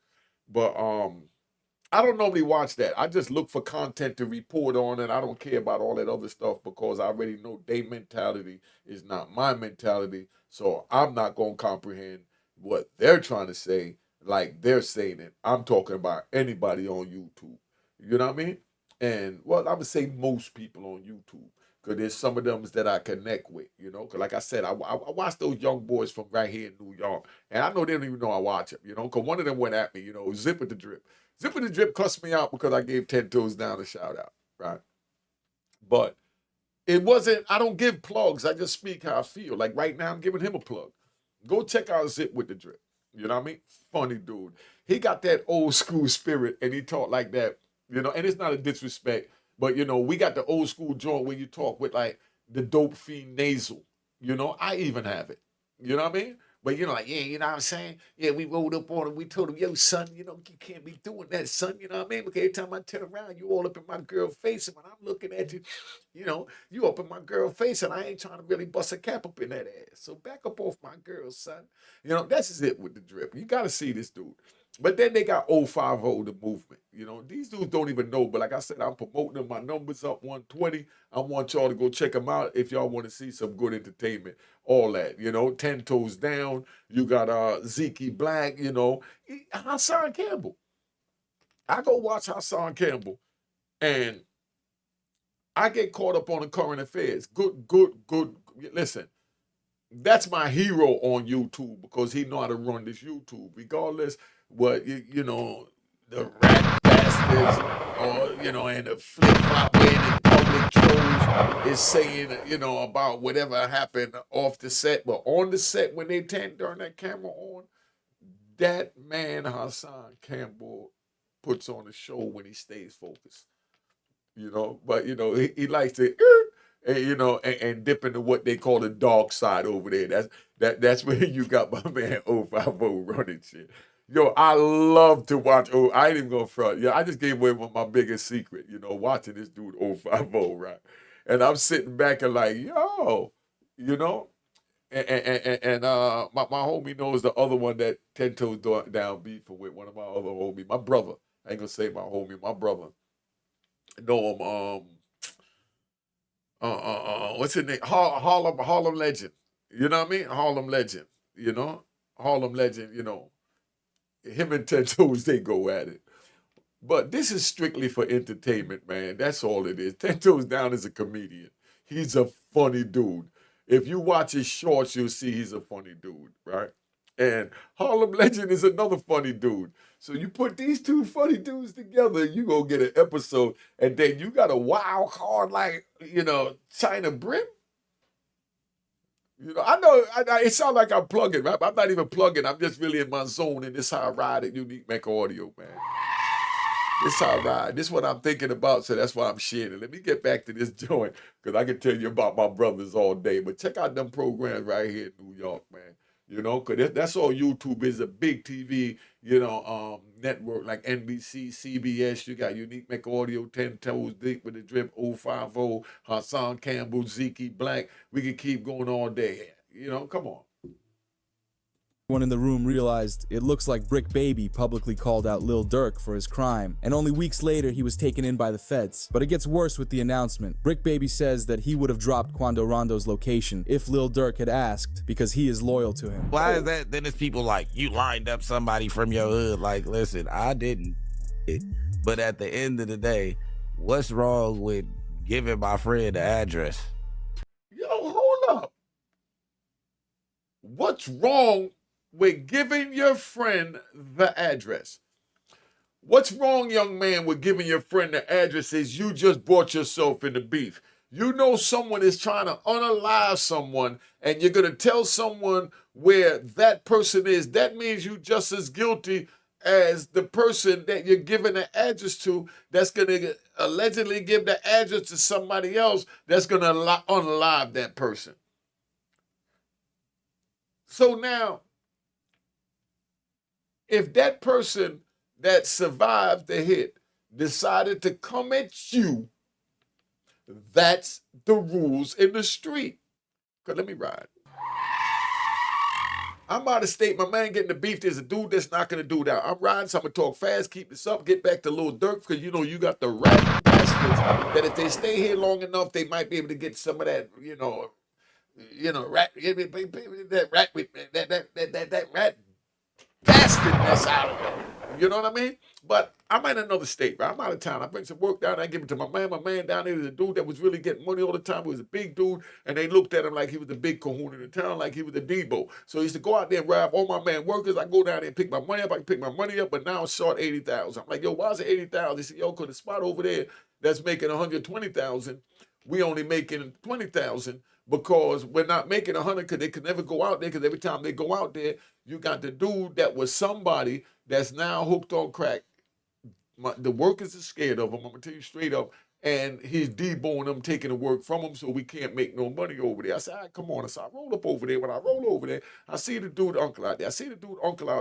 But I don't normally watch that. I just look for content to report on, and I don't care about all that other stuff because I already know their mentality is not my mentality. So I'm not going to comprehend what they're trying to say like they're saying it. I'm talking about anybody on YouTube. You know what I mean? And, well, I would say most people on YouTube. Because there's some of them that I connect with, you know. Because like I said, I watch those young boys from right here in New York. And I know they don't even know I watch them, you know. Because one of them went at me, you know, Zipper the Drip. Zipper the Drip cussed me out because I gave 10 Toes Down a shout out, right? But it wasn't, I don't give plugs. I just speak how I feel. Like right now, I'm giving him a plug. Go check out Zip with the Drip. You know what I mean? Funny dude. He got that old school spirit and he talk like that, you know. And it's not a disrespect. But, you know, we got the old school joint when you talk with, like, the dope fiend nasal. You know, I even have it. You know what I mean? But, you know, like, yeah, you know what I'm saying? Yeah, we rolled up on him. We told him, yo, son, you know, you can't be doing that, son. You know what I mean? Because every time I turn around, you all up in my girl's face. And when I'm looking at you, you know, you up in my girl's face. And I ain't trying to really bust a cap up in that ass. So back up off my girl, son. You know, that's just it with the Drip. You got to see this dude. But then they got 050, the movement. You know, these dudes don't even know. But like I said, I'm promoting them. My number's up 120. I want y'all to go check them out if y'all want to see some good entertainment. All that, you know, 10 Toes Down. You got Zeke Black, you know. Hassan Campbell. I go watch Hassan Campbell. And I get caught up on the current affairs. Good. Listen. That's my hero on YouTube because he know how to run this YouTube. Regardless what, you know, the rat bastards or, you know, and the flip-flop way the public trolls is saying, you know, about whatever happened off the set. But on the set, when they turn that camera on, that man, Hassan Campbell, puts on a show when he stays focused. You know, but, you know, he likes to... And, you know, and dip into what they call the dark side over there. That's where you got my man 050 running shit. Yo, I love to watch. Oh, I ain't even gonna front. Yeah, I just gave away my biggest secret. You know, watching this dude 050, right? And I'm sitting back and like, yo, you know, and my homie knows the other one that 10 Toes Down beef with one of my other homies, my brother. I ain't gonna say my homie, my brother. Know him. What's his name? Harlem Legend. You know what I mean? Harlem Legend. You know? Harlem Legend, you know. Him and 10 Toes, they go at it. But this is strictly for entertainment, man. That's all it is. 10 Toes Down is a comedian. He's a funny dude. If you watch his shorts, you'll see he's a funny dude, right? And Harlem Legend is another funny dude. So you put these two funny dudes together, you gonna get an episode, and then you got a wild card like, you know, China Brim. You know, I know it sounds like I'm plugging, right? I'm not even plugging. I'm just really in my zone, and this is how I ride at Unique Mecca Audio, man. This is how I ride. This is what I'm thinking about, so that's why I'm sharing. Let me get back to this joint, because I can tell you about my brothers all day. But check out them programs right here in New York, man. You know, because that's all YouTube is, a big TV, you know, network like NBC, CBS. You got Unique Mecca Audio, 10 Toes Deep with the Drip, 050, Hassan Campbell, Zeke Black. We can keep going all day. You know, come on. Everyone in the room realized it looks like Brick Baby publicly called out Lil Durk for his crime, and only weeks later he was taken in by the feds. But it gets worse with the announcement. Brick Baby says that he would have dropped Quando Rondo's location if Lil Durk had asked, because he is loyal to him. Why is that? Then it's people like, you lined up somebody from your hood. Like, listen, I didn't. But at the end of the day, what's wrong with giving my friend the address? Yo, hold up. What's wrong with giving your friend the address? What's wrong, young man, with giving your friend the address is you just brought yourself into beef. You know someone is trying to unalive someone and you're going to tell someone where that person is. That means you just as guilty as the person that you're giving the address to that's going to allegedly give the address to somebody else that's going to unalive that person. So now, if that person that survived the hit decided to come at you, that's the rules in the street. Let me ride. I'm out of state. My man getting the beef. There's a dude that's not gonna do that. I'm riding, so I'm gonna talk fast, keep this up, get back to Lil Durk, because you know you got the rat bastards that if they stay here long enough, they might be able to get some of that, rat, that rat, that rat bastardness out of them. You know what I mean? But I'm in another state, right? I'm out of town. I bring some work down there, I give it to my man. My man down there is a dude that was really getting money all the time. He was a big dude, and they looked at him like he was the big kahuna in the town, like he was the Debo. So he used to go out there and rob all my man workers. I go down there and pick my money up. I can pick my money up, but now I'm short 80,000. I'm like, yo, why is it 80,000? He said, yo, because the spot over there that's making 120,000, we only making 20,000 because we're not making 100 because they could never go out there because every time they go out there, you got the dude that was somebody that's now hooked on crack. The workers are scared of him. I'm gonna tell you straight up. And he's deboing them, taking the work from him, so we can't make no money over there. I said, all right, come on. So I roll up over there. When I roll over there, I see the dude uncle out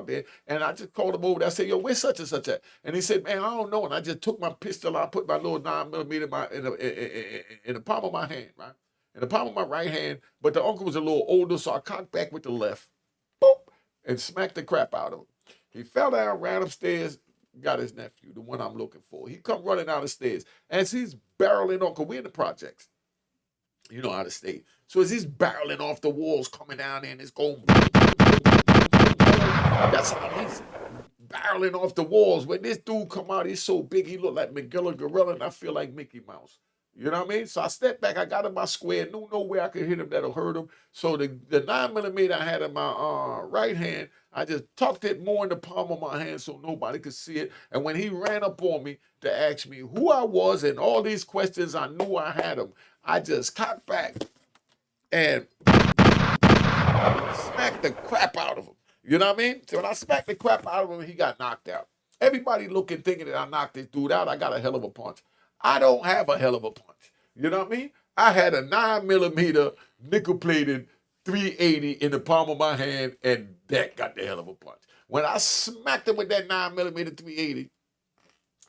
there. And I just called him over there. I said, yo, where's such and such at? And he said, man, I don't know. And I just took my pistol. I put my little 9mm in the palm of my hand, right? In the palm of my right hand. But the uncle was a little older, so I cocked back with the left, boop, and smacked the crap out of him. He fell down, ran upstairs, got his nephew, the one I'm looking for. He come running down the stairs. As he's barreling off, because we're in the projects, out of state. So as he's barreling off the walls, coming down there, and it's going, that's how he's barreling off the walls. When this dude come out, he's so big, he look like McGilla Gorilla, and I feel like Mickey Mouse. You know what I mean? So I stepped back, I got in my square, knew no way I could hit him that'll hurt him. So the 9mm I had in my right hand, I just tucked it more in the palm of my hand so nobody could see it. And when he ran up on me to ask me who I was and all these questions, I knew I had him. I just cocked back and smacked the crap out of him. You know what I mean? So when I smacked the crap out of him, he got knocked out. Everybody looking, thinking that I knocked this dude out. I got a hell of a punch. I don't have a hell of a punch. You know what I mean? I had a 9mm nickel-plated 380 in the palm of my hand, and that got the hell of a punch. When I smacked him with that 9mm 380,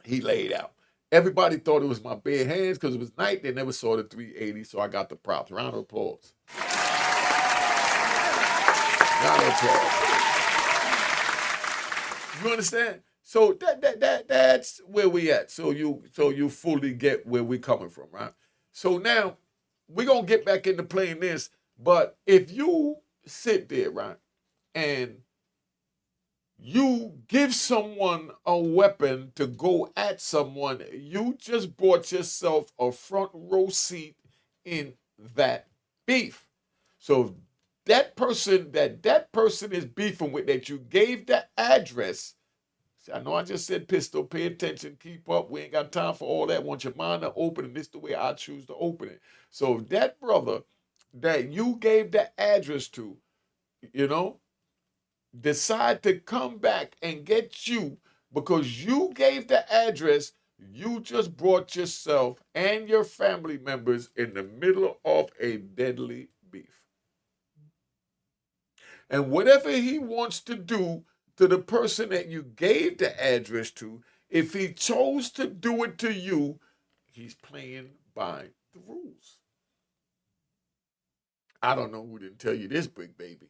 he laid out. Everybody thought it was my bare hands because it was night. They never saw the 380, so I got the props. Round of applause. Round of applause. You understand? So that's where we at. So you fully get where we coming from, right? So now we're gonna get back into playing this, but if you sit there, right, and you give someone a weapon to go at someone, you just bought yourself a front row seat in that beef. So that person is beefing with, that you gave the address. I know I just said pistol, pay attention, keep up. We ain't got time for all that. Want your mind to open it. This is the way I choose to open it. So if that brother that you gave the address to, decide to come back and get you because you gave the address, you just brought yourself and your family members in the middle of a deadly beef. And whatever he wants to do to the person that you gave the address to, if he chose to do it to you, he's playing by the rules. I don't know who didn't tell you this, Brick Baby.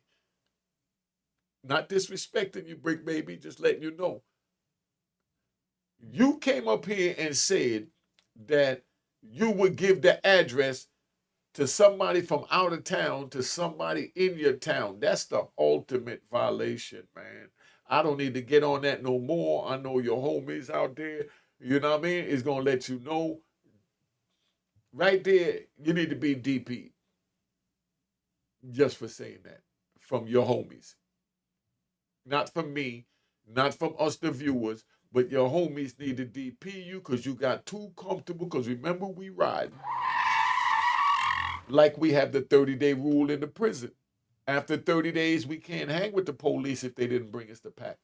Not disrespecting you, Brick Baby, just letting you know. You came up here and said that you would give the address to somebody from out of town to somebody in your town. That's the ultimate violation, man. I don't need to get on that no more. I know your homies out there, you know what I mean, is going to let you know. Right there, you need to be DP. Just for saying that. From your homies. Not from me, not from us, the viewers, but your homies need to DP you because you got too comfortable. Because remember, we ride like we have the 30-day rule in the prison. After 30 days, we can't hang with the police if they didn't bring us the pack.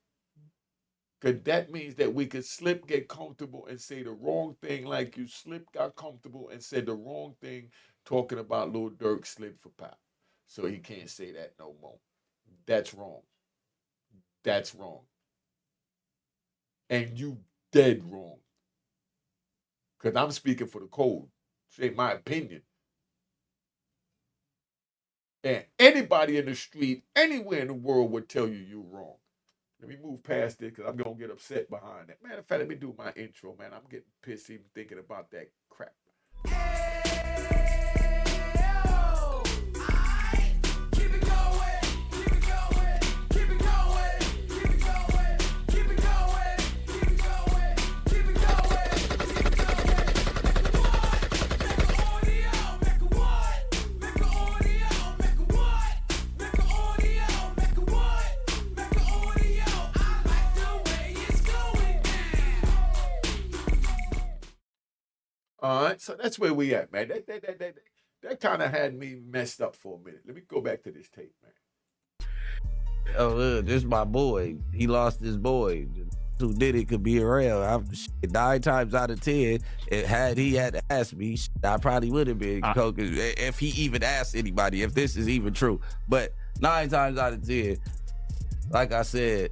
Because that means that we could slip, get comfortable, and say the wrong thing like you slipped, got comfortable, and said the wrong thing talking about Lil Durk slid for pop. So he can't say that no more. That's wrong. That's wrong. And you dead wrong. Because I'm speaking for the code. It ain't my opinion. And anybody in the street, anywhere in the world would tell you you're wrong. Let me move past it because I'm going to get upset behind that. Matter of fact, let me do my intro, man. I'm getting pissed even thinking about that crap. All right, so that's where we at, man. That kind of had me messed up for a minute. Let me go back to this tape, man. Oh, look, this is my boy. He lost his boy. Who did it could be around. 9 times out of 10, had he had asked me, I probably would have been Coke if he even asked anybody, if this is even true. But 9 times out of 10, like I said,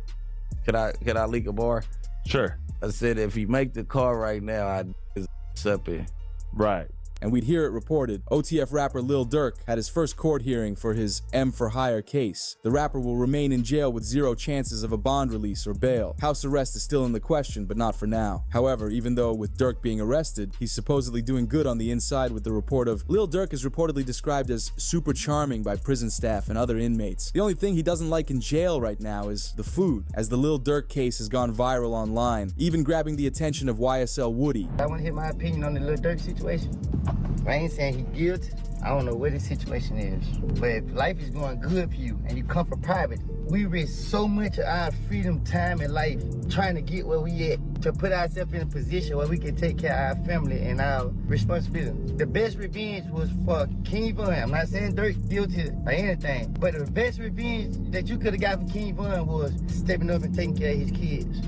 can I leak a bar? Sure. I said if he make the call right now, I'd up it. Right. And we'd hear it reported, OTF rapper Lil Durk had his first court hearing for his M for Hire case. The rapper will remain in jail with 0 chances of a bond release or bail. House arrest is still in the question, but not for now. However, even though with Durk being arrested, he's supposedly doing good on the inside with the report of Lil Durk is reportedly described as super charming by prison staff and other inmates. The only thing he doesn't like in jail right now is the food, as the Lil Durk case has gone viral online, even grabbing the attention of YSL Woody. I want to hear my opinion on the Lil Durk situation. I ain't saying he guilty. I don't know what his situation is. But if life is going good for you and you come from private, we risk so much of our freedom, time, and life trying to get where we at, to put ourselves in a position where we can take care of our family and our responsibility. The best revenge was for King Von. I'm not saying Durk guilty or anything, but the best revenge that you could have got from King Von was stepping up and taking care of his kids.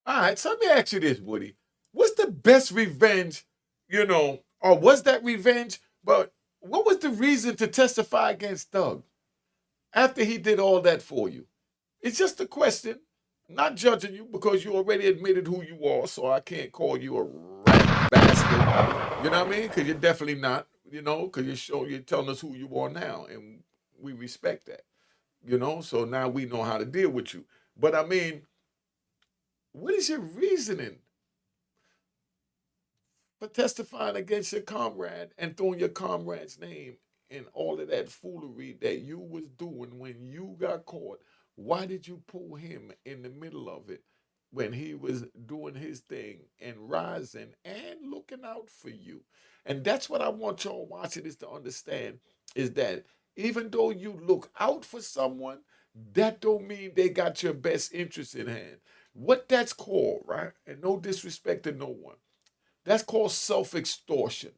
All right, so let me ask you this, Woody. What's the best revenge, or was that revenge? But what was the reason to testify against Thug after he did all that for you? It's just a question. I'm not judging you because you already admitted who you are, so I can't call you a rat bastard. You know what I mean? Because you're definitely not, because you're telling us who you are now, and we respect that. So now we know how to deal with you. But I mean, what is your reasoning for testifying against your comrade and throwing your comrade's name in all of that foolery that you was doing when you got caught? Why did you pull him in the middle of it when he was doing his thing and rising and looking out for you? And that's what I want y'all watching this to understand, is that even though you look out for someone, that don't mean they got your best interest in hand. What that's called, right? And no disrespect to no one, that's called self-extortion.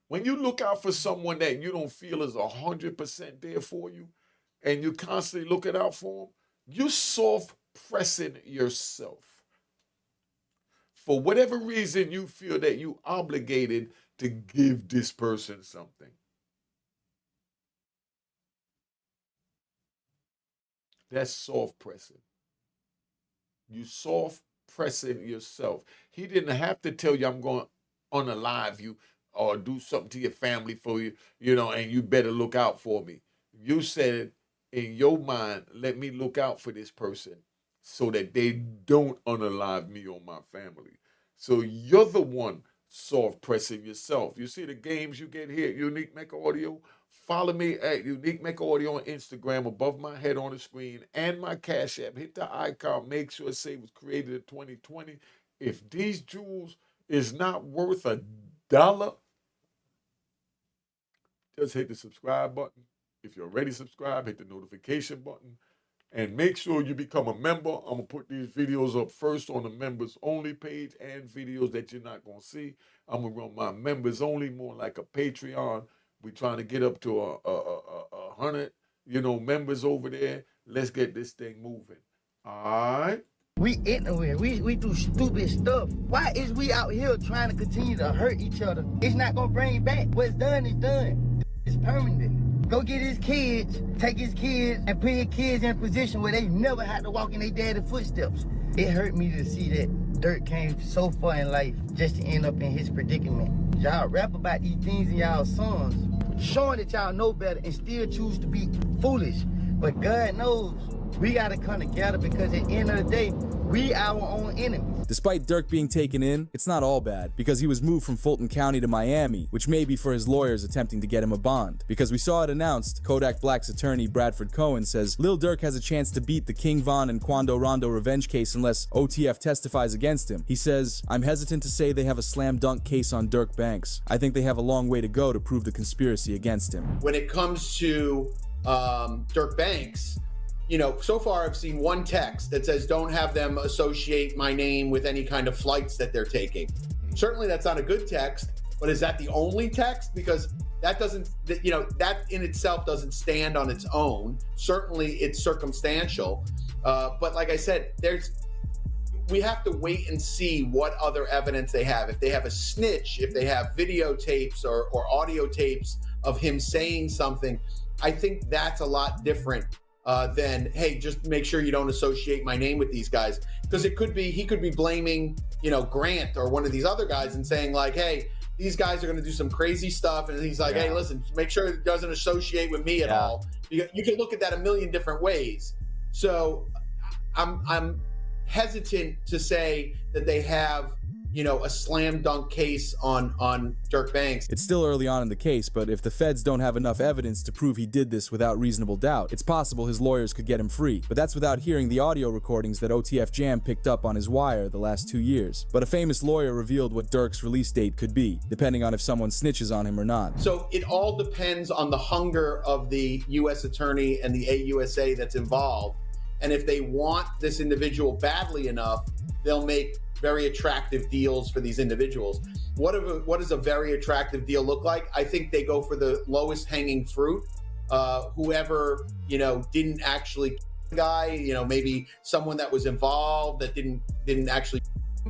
When you look out for someone that you don't feel is 100% there for you, and you constantly looking out for them, you're soft-pressing yourself. For whatever reason you feel that you obligated to give this person something. That's soft-pressing. You soft-pressing yourself. He didn't have to tell you, I'm going to unalive you or do something to your family for you, and you better look out for me. You said in your mind, let me look out for this person so that they don't unalive me or my family. So you're the one soft-pressing yourself. You see the games you get here, Unique Mecca Audio? Follow me at Unique Mecca Audio on Instagram, above my head on the screen, and my Cash App. Hit the icon. Make sure it say it was created in 2020. If these jewels is not worth $1, just hit the subscribe button. If you're already subscribed, hit the notification button. And make sure you become a member. I'm going to put these videos up first on the members only page and videos that you're not going to see. I'm going to run my members only, more like a Patreon. We're trying to get up to 100, members over there. Let's get this thing moving. All right? We ignorant. We do stupid stuff. Why is we out here trying to continue to hurt each other? It's not going to bring it back. What's done is done. It's permanent. Go get his kids, take his kids, and put his kids in a position where they never had to walk in their daddy's footsteps. It hurt me to see that Durk came so far in life just to end up in his predicament. Y'all rap about these things in y'all songs, showing that y'all know better and still choose to be foolish. But God knows we gotta come together because at the end of the day, we our own enemies. Despite Durk being taken in, it's not all bad, because he was moved from Fulton County to Miami, which may be for his lawyers attempting to get him a bond. Because we saw it announced, Kodak Black's attorney Bradford Cohen says Lil Durk has a chance to beat the King Von and Quando Rondo revenge case unless OTF testifies against him. He says, "I'm hesitant to say they have a slam dunk case on Durk Banks. I think they have a long way to go to prove the conspiracy against him." When it comes to Durk Banks, you know, so far I've seen one text that says don't have them associate my name with any kind of flights that they're taking. Certainly that's not a good text, but is that the only text? Because that doesn't, you know, that in itself doesn't stand on its own. Certainly it's circumstantial. But like I said, we have to wait and see what other evidence they have. If they have a snitch, if they have videotapes or audio tapes of him saying something, I think that's a lot different than, hey, just make sure you don't associate my name with these guys. Because he could be blaming, you know, Grant or one of these other guys and saying like, hey, these guys are going to do some crazy stuff. And he's like, hey, listen, make sure it doesn't associate with me at all. You can look at that a million different ways. So I'm hesitant to say that they have, you know, a slam dunk case on Durk Banks. It's still early on in the case, but if the feds don't have enough evidence to prove he did this without reasonable doubt, it's possible his lawyers could get him free. But that's without hearing the audio recordings that OTF Jam picked up on his wire the last 2 years. But a famous lawyer revealed what Durk's release date could be, depending on if someone snitches on him or not. So it all depends on the hunger of the U.S. attorney and the AUSA that's involved. And if they want this individual badly enough, they'll make very attractive deals for these individuals. What does a very attractive deal look like? I think they go for the lowest hanging fruit. Whoever, you know, didn't actually kill the guy, you know, maybe someone that was involved that didn't actually,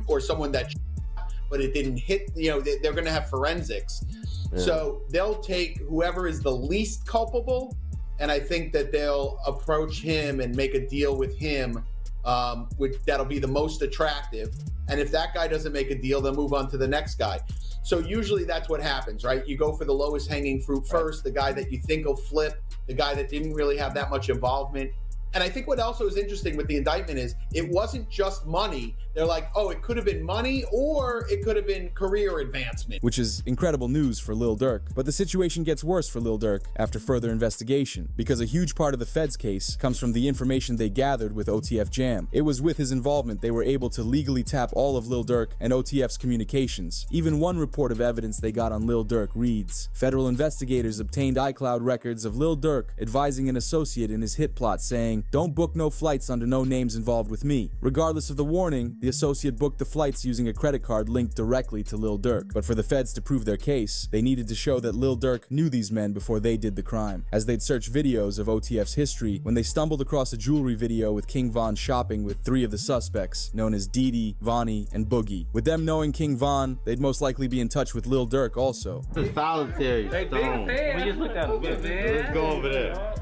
or someone that shot, but it didn't hit, you know, they're going to have forensics. Yeah. So they'll take whoever is the least culpable, and I think that they'll approach him and make a deal with him, that'll be the most attractive. And if that guy doesn't make a deal, they'll move on to the next guy. So usually that's what happens, right? You go for the lowest hanging fruit first, the guy that you think will flip, the guy that didn't really have that much involvement. And I think what also is interesting with the indictment is it wasn't just money. They're like, oh, it could have been money or it could have been career advancement. Which is incredible news for Lil Durk. But the situation gets worse for Lil Durk after further investigation, because a huge part of the feds case comes from the information they gathered with OTF Jam. It was with his involvement they were able to legally tap all of Lil Durk and OTF's communications. Even one report of evidence they got on Lil Durk reads, federal investigators obtained iCloud records of Lil Durk advising an associate in his hit plot saying, don't book no flights under no names involved with me. Regardless of the warning, the associate booked the flights using a credit card linked directly to Lil Durk. But for the feds to prove their case, they needed to show that Lil Durk knew these men before they did the crime. As they'd search videos of OTF's history, when they stumbled across a jewelry video with King Von shopping with 3 of the suspects, known as Didi, Vonnie, and Boogie. With them knowing King Von, they'd most likely be in touch with Lil Durk also. It's solitary. Hey, stone. We just looked at him. Let's go over there.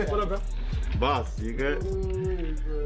What up, bro? Boss, you good?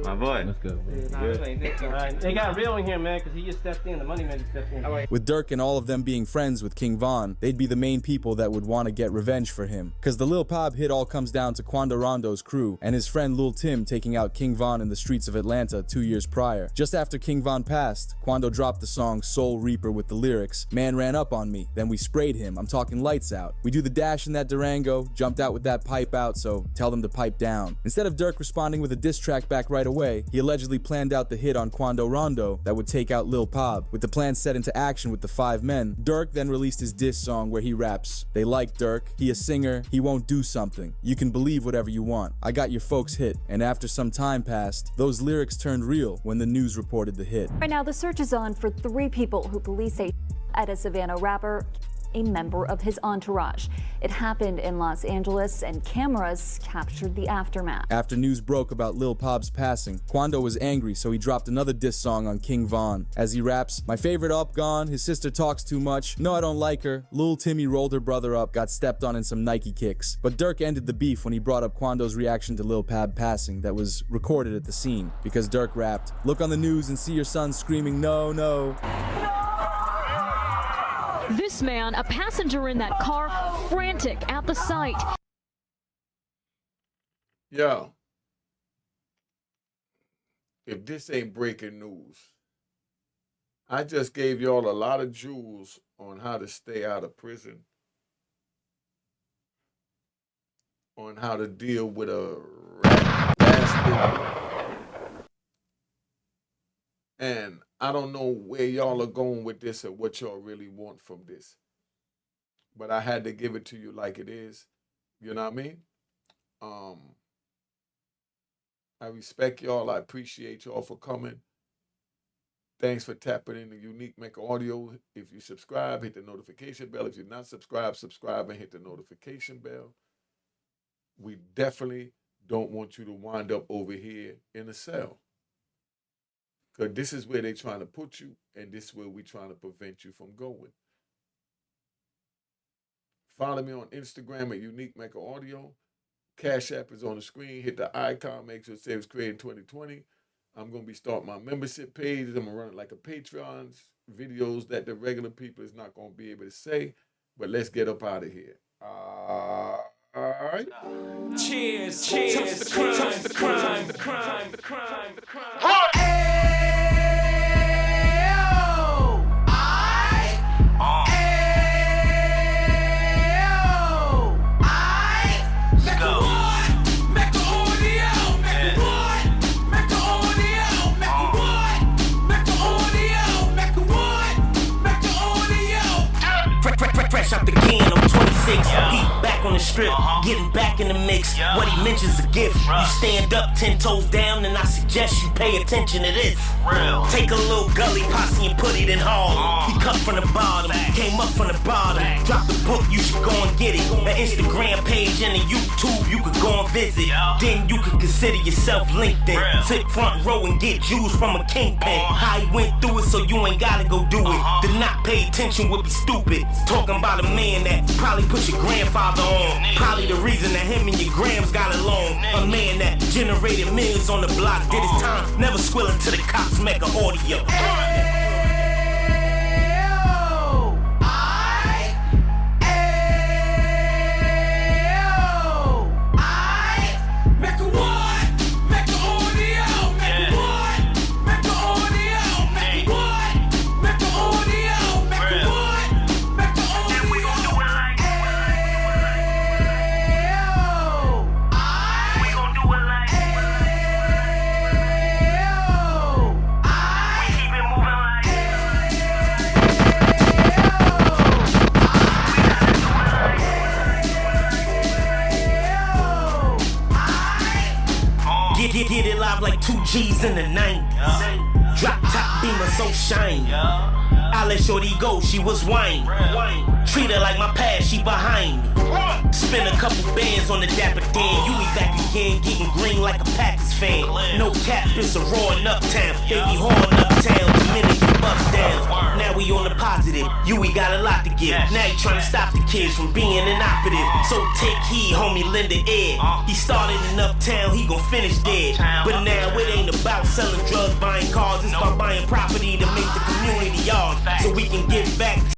My boy. Let's go. They got real in here, man, because he just stepped in. The money man just stepped in. With Durk and all of them being friends with King Von, they'd be the main people that would want to get revenge for him. Because the Lil Pab hit all comes down to Quando Rondo's crew and his friend Lil Tim taking out King Von in the streets of Atlanta 2 years prior. Just after King Von passed, Quando dropped the song Soul Reaper with the lyrics, man ran up on me, then we sprayed him, I'm talking lights out. We do the dash in that Durango, jumped out with that pipe out, so tell them to pipe down. Instead of Durk responding with a diss track back right away, he allegedly planned out the hit on Quando Rondo that would take out Lil Pab. With the plan set into action with the 5 men, Durk then released his diss song where he raps, they like Durk, he a singer, he won't do something. You can believe whatever you want. I got your folks hit. And after some time passed, those lyrics turned real when the news reported the hit. Right now, the search is on for 3 people who police say at a Savannah rapper, a member of his entourage. It happened in Los Angeles and cameras captured the aftermath. After news broke about Lil Pab's passing, Quando was angry, so he dropped another diss song on King Von. As he raps, my favorite up gone, his sister talks too much, no I don't like her, Lil Timmy rolled her brother up, got stepped on in some Nike kicks. But Durk ended the beef when he brought up Quando's reaction to Lil Pab passing that was recorded at the scene, because Durk rapped, look on the news and see your son screaming no, no. This man, a passenger in that car, frantic at the sight. Yo, if this ain't breaking news, I just gave y'all a lot of jewels on how to stay out of prison, on how to deal with a rat bastard. And I don't know where y'all are going with this or what y'all really want from this. But I had to give it to you like it is. You know what I mean? I respect y'all. I appreciate y'all for coming. Thanks for tapping in the Unique Mecca Audio. If you subscribe, hit the notification bell. If you're not subscribed, subscribe and hit the notification bell. We definitely don't want you to wind up over here in a cell. Because this is where they're trying to put you, and this is where we're trying to prevent you from going. Follow me on Instagram at Unique Mecca Audio. Cash App is on the screen. Hit the icon. Make sure it says Created 2020. I'm going to be starting my membership page. I'm going to run it like a Patreon. Videos that the regular people is not going to be able to say. But let's get up out of here. All right. Cheers, cheers, toast the crime, toast the crime, the crime, the crime, the crime. Fresh out the can, I'm 26, heat back on the strip, getting back in the mix, what he mentions a gift, you stand up 10 toes down and I suggest you pay attention to this, take a little gully posse and put it in hall, he cut from the bottom, came up from the bottom, drop the book, you should go and get it, an Instagram page and a YouTube you could go and visit, then you could consider yourself LinkedIn, sit front row and get Jews from a kingpin, how he went through it so you ain't gotta go do it, to not pay attention would be stupid, talking about a man that probably put your grandfather on. Probably the reason that him and your grams got along. A man that generated millions on the block, did his time, never squilling to the cops, Mecca Audio. Get it live like 2 G's in the 90s. Drop top beamer so shiny. I let shorty go, she was whining. Treat her like my past, she behind me. Spend a couple bands on the Dapper Dan. You be back again, getting green like a Packers fan. No cap, it's a roaring uptown. Baby horn uptown, Dominican bust down. Now we on the positive, we got a lot to give. Now you trying to stop the kids from being inoperative. So take heed, homie, lend an ear. He started in uptown, he gon' finish dead. But now it ain't about selling drugs, buying cars. It's about buying property to make the community ours, so we can give back.